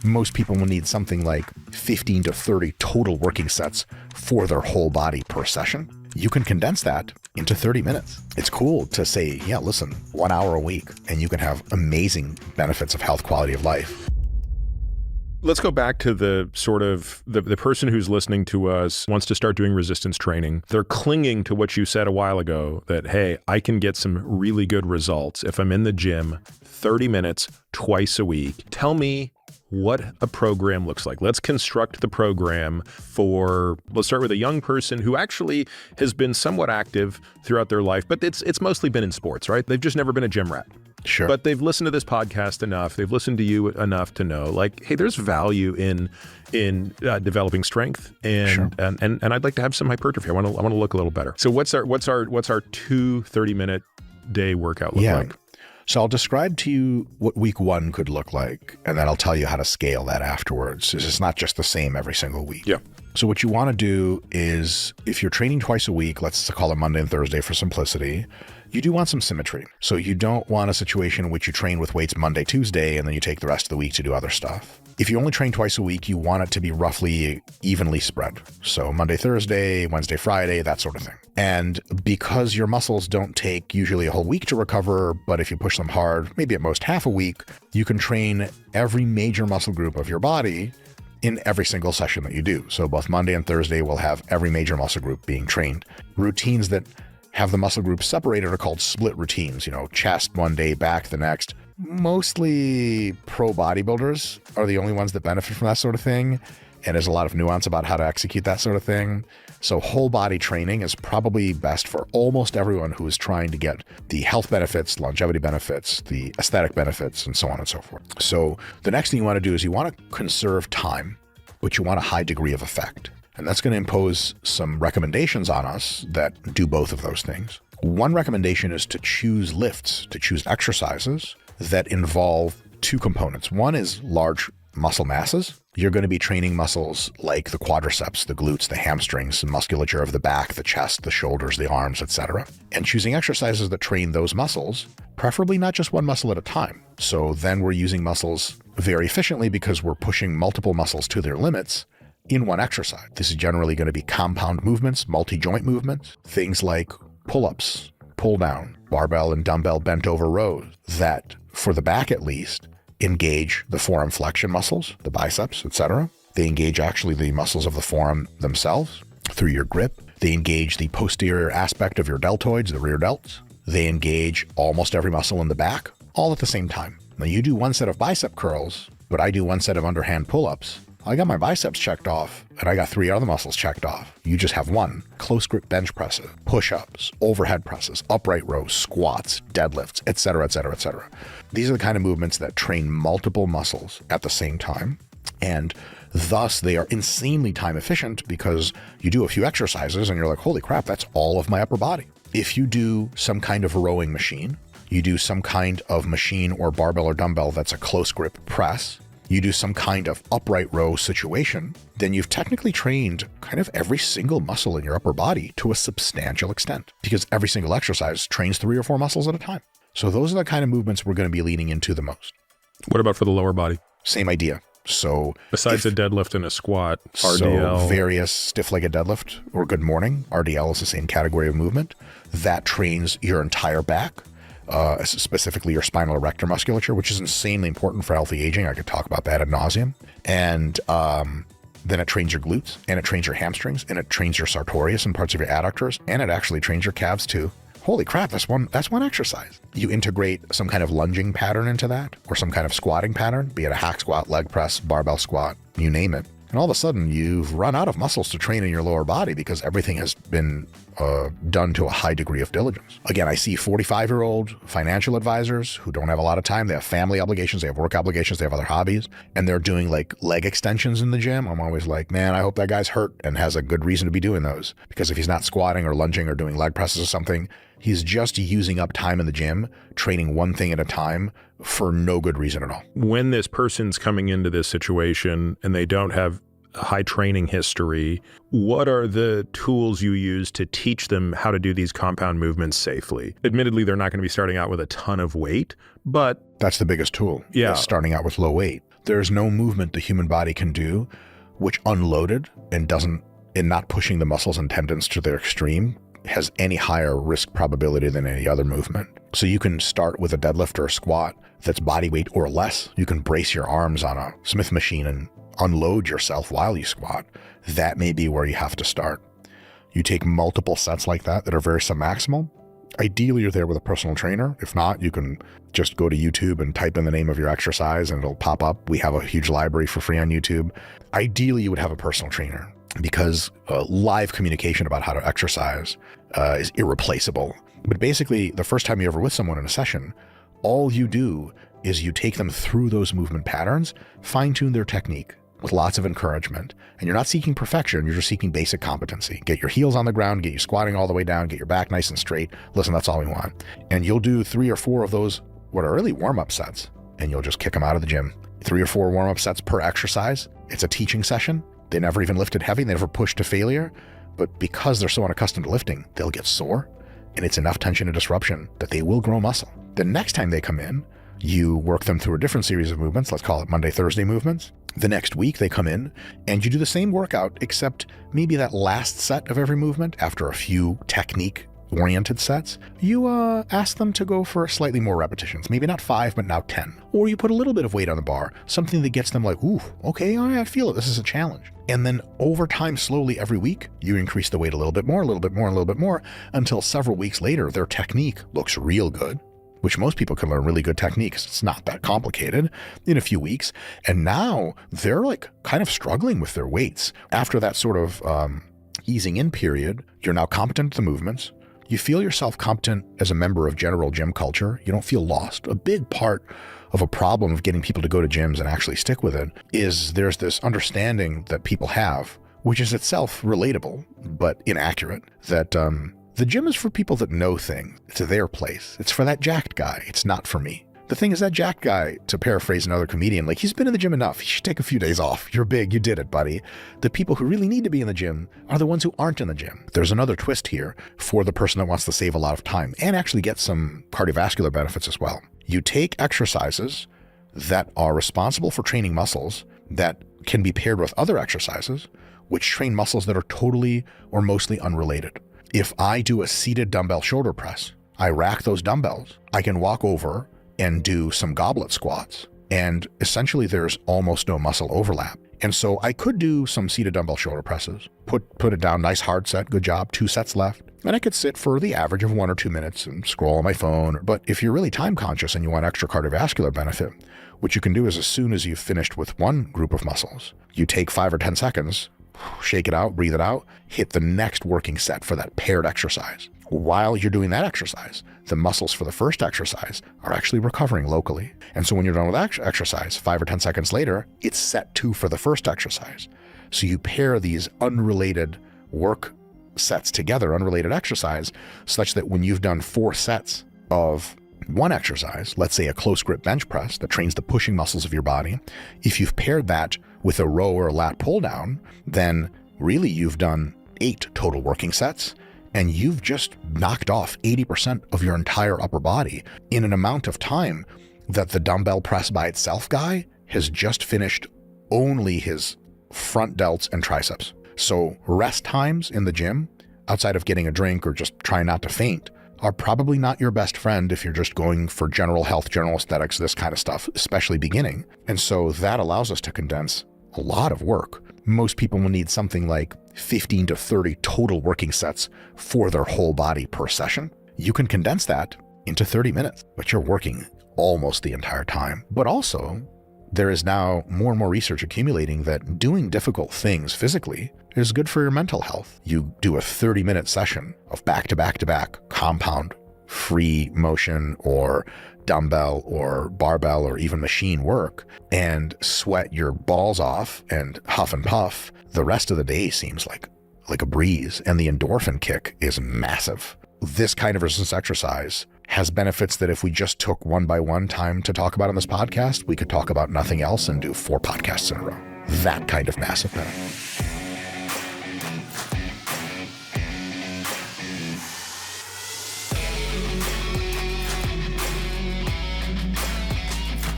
most people will need something like 15 to 30 total working sets for their whole body per session. You can condense that into 30 minutes. It's cool to say, yeah, listen, 1 hour a week, and you can have amazing benefits of health, quality of life. Let's go back to the sort of the person who's listening to us wants to start doing resistance training. They're clinging to what you said a while ago that, hey, I can get some really good results if I'm in the gym 30 minutes twice a week. Tell me what a program looks like. Let's construct the program for, let's start with a young person who actually has been somewhat active throughout their life, but it's mostly been in sports, right? They've just never been a gym rat. Sure. But they've listened to this podcast enough. They've listened to you enough to know, like, hey, there's value in developing strength, and, Sure. and I'd like to have some hypertrophy. I want to look a little better. So what's our 2 30-minute day workout look like? So I'll describe to you what week 1 could look like, and then I'll tell you how to scale that afterwards. It's not just the same every single week. Yeah. So what you want to do is, if you're training twice a week, let's call it Monday and Thursday for simplicity, you do want some symmetry. So you don't want a situation in which you train with weights Monday, Tuesday, and then you take the rest of the week to do other stuff. If you only train twice a week, you want it to be roughly evenly spread. So Monday, Thursday, Wednesday, Friday, that sort of thing. And because your muscles don't take usually a whole week to recover, but if you push them hard, maybe at most half a week, you can train every major muscle group of your body in every single session that you do. So both Monday and Thursday will have every major muscle group being trained. Routines that have the muscle groups separated are called split routines, chest one day, back the next. Mostly pro bodybuilders are the only ones that benefit from that sort of thing. And there's a lot of nuance about how to execute that sort of thing. So whole body training is probably best for almost everyone who is trying to get the health benefits, longevity benefits, the aesthetic benefits, and so on and so forth. So the next thing you want to do is you want to conserve time, but you want a high degree of effect. And that's going to impose some recommendations on us that do both of those things. One recommendation is to choose lifts, to choose exercises that involve 2 components. One is large muscle masses. You're going to be training muscles like the quadriceps, the glutes, the hamstrings, the musculature of the back, the chest, the shoulders, the arms, etc. And choosing exercises that train those muscles, preferably not just one muscle at a time. So then we're using muscles very efficiently because we're pushing multiple muscles to their limits in one exercise. This is generally going to be compound movements, multi-joint movements, things like pull-ups, pull-down, barbell and dumbbell bent over rows that, for the back at least, engage the forearm flexion muscles, the biceps, etc. They engage actually the muscles of the forearm themselves through your grip. They engage the posterior aspect of your deltoids, the rear delts. They engage almost every muscle in the back, all at the same time. Now you do one set of bicep curls, but I do one set of underhand pull-ups. I got my biceps checked off, and I got 3 other muscles checked off. You just have one. Close grip bench presses, push-ups, overhead presses, upright rows, squats, deadlifts, etc., etc., etc. These are the kind of movements that train multiple muscles at the same time, and thus they are insanely time efficient because you do a few exercises and you're like, holy crap, that's all of my upper body. If you do some kind of rowing machine, you do some kind of machine or barbell or dumbbell that's a close grip press, you do some kind of upright row situation, then you've technically trained kind of every single muscle in your upper body to a substantial extent because every single exercise trains 3 or 4 muscles at a time. So those are the kind of movements we're going to be leaning into the most. What about for the lower body? Same idea. So besides a deadlift and a squat, RDL. So various stiff-legged deadlift or good morning, RDL is the same category of movement. That trains your entire back. Specifically your spinal erector musculature, which is insanely important for healthy aging. I could talk about that ad nauseum. And then it trains your glutes, and it trains your hamstrings, and it trains your sartorius and parts of your adductors, and it actually trains your calves too. Holy crap, that's one exercise. You integrate some kind of lunging pattern into that, or some kind of squatting pattern, be it a hack squat, leg press, barbell squat, you name it. And all of a sudden, you've run out of muscles to train in your lower body because everything has been done to a high degree of diligence. Again, I see 45-year-old financial advisors who don't have a lot of time. They have family obligations, they have work obligations, they have other hobbies, and they're doing like leg extensions in the gym. I'm always like, man, I hope that guy's hurt and has a good reason to be doing those. Because if he's not squatting or lunging or doing leg presses or something, he's just using up time in the gym, training one thing at a time for no good reason at all. When this person's coming into this situation and they don't have a high training history, what are the tools you use to teach them how to do these compound movements safely? Admittedly, they're not going to be starting out with a ton of weight, but that's the biggest tool. Yeah. Starting out with low weight. There's no movement the human body can do which unloaded and not pushing the muscles and tendons to their extreme has any higher risk probability than any other movement. So you can start with a deadlift or a squat that's body weight or less. You can brace your arms on a Smith machine and unload yourself while you squat. That may be where you have to start. You take multiple sets like that are very submaximal. Ideally, you're there with a personal trainer. If not, you can just go to YouTube and type in the name of your exercise and it'll pop up. We have a huge library for free on YouTube. Ideally, you would have a personal trainer because live communication about how to exercise is irreplaceable. But basically, the first time you're ever with someone in a session, all you do is you take them through those movement patterns, fine-tune their technique with lots of encouragement. And you're not seeking perfection, you're just seeking basic competency. Get your heels on the ground, get you squatting all the way down, get your back nice and straight. Listen, that's all we want. And you'll do 3 or 4 of those, what are really warm-up sets, and you'll just kick them out of the gym. 3 or 4 warm-up sets per exercise. It's a teaching session. They never even lifted heavy, they never pushed to failure. But because they're so unaccustomed to lifting, they'll get sore, and it's enough tension and disruption that they will grow muscle. The next time they come in, you work them through a different series of movements, let's call it Monday, Thursday movements. The next week they come in and you do the same workout, except maybe that last set of every movement, after a few technique-oriented sets, you ask them to go for slightly more repetitions, maybe not 5, but now 10. Or you put a little bit of weight on the bar, something that gets them like, ooh, okay, all right, I feel it, this is a challenge. And then over time, slowly every week, you increase the weight a little bit more, a little bit more, a little bit more, until several weeks later, their technique looks real good, which most people can learn really good techniques. It's not that complicated in a few weeks. And now they're like kind of struggling with their weights. After that sort of easing in period, you're now competent at the movements. You feel yourself competent as a member of general gym culture. You don't feel lost. A big part of a problem of getting people to go to gyms and actually stick with it is there's this understanding that people have, which is itself relatable, but inaccurate, that the gym is for people that know things. It's their place. It's for that jacked guy. It's not for me. The thing is, that jacked guy, to paraphrase another comedian, like, he's been in the gym enough. He should take a few days off. You're big. You did it, buddy. The people who really need to be in the gym are the ones who aren't in the gym. There's another twist here for the person that wants to save a lot of time and actually get some cardiovascular benefits as well. You take exercises that are responsible for training muscles that can be paired with other exercises which train muscles that are totally or mostly unrelated. If I do a seated dumbbell shoulder press, I rack those dumbbells, I can walk over and do some goblet squats, and essentially there's almost no muscle overlap. And so I could do some seated dumbbell shoulder presses, put it down, nice hard set, good job, 2 sets left, and I could sit for the average of 1 or 2 minutes and scroll on my phone. But if you're really time conscious and you want extra cardiovascular benefit, what you can do is, as soon as you've finished with one group of muscles, you take 5 or 10 seconds, shake it out, breathe it out, hit the next working set for that paired exercise. While you're doing that exercise, the muscles for the first exercise are actually recovering locally. And so when you're done with exercise, 5 or 10 seconds later, it's set 2 for the first exercise. So you pair these unrelated work sets together, unrelated exercise, such that when you've done 4 sets of one exercise, let's say a close grip bench press that trains the pushing muscles of your body, if you've paired that with a row or a lat pull down, then really you've done 8 total working sets, and you've just knocked off 80% of your entire upper body in an amount of time that the dumbbell press by itself guy has just finished only his front delts and triceps. So rest times in the gym, outside of getting a drink or just trying not to faint, are probably not your best friend if you're just going for general health, general aesthetics, this kind of stuff, especially beginning. And so that allows us to condense a lot of work. Most people will need something like 15 to 30 total working sets for their whole body per session. You can condense that into 30 minutes, but you're working almost the entire time. But also, there is now more and more research accumulating that doing difficult things physically is good for your mental health. You do a 30-minute session of back-to-back-to-back compound free motion or dumbbell or barbell or even machine work and sweat your balls off and huff and puff. The rest of the day seems like a breeze, and the endorphin kick is massive. This kind of resistance exercise has benefits that if we just took one by one time to talk about on this podcast, we could talk about nothing else and do 4 podcasts in a row. That kind of massive benefit.